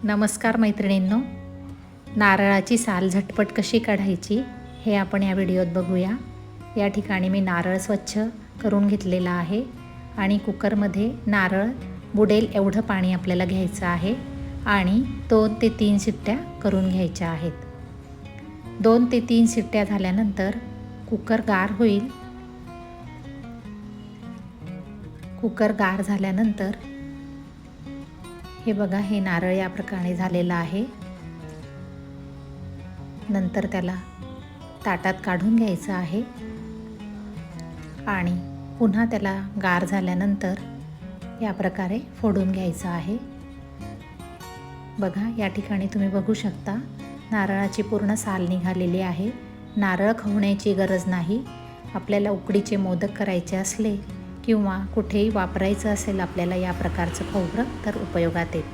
नमस्कार मैत्रिणींनो, नारळाची साल झटपट कशी काढायची हे आपण या व्हिडिओत बघूया। या ठिकाणी मी नारळ स्वच्छ करून घेतलेला आहे आणि कुकरमध्ये नारळ बुडेल एवढं पाणी आपल्याला घ्यायचं आहे आणि 2 ते 3 शिट्ट्या करून घ्यायच्या आहेत। 2 ते 3 शिट्ट्या झाल्यानंतर कुकर गार होईल। कुकर गार झाल्यानंतर हे बघा, हे नारळ या प्रकारे झालेलं आहे। नंतर त्याला ताटात काढून घ्यायचं आहे आणि पुन्हा त्याला गार झाल्यानंतर या प्रकारे फोडून घ्यायचं आहे। बघा, या ठिकाणी तुम्ही बघू शकता नारळाची पूर्ण साल निघालेली आहे। नारळ खवण्याची गरज नाही। आपल्याला उकडीचे मोदक करायचे असले किंवा कुठेही वापरायचं असेल आपल्याला या प्रकारचं खोबरं तर उपयोगात येतं।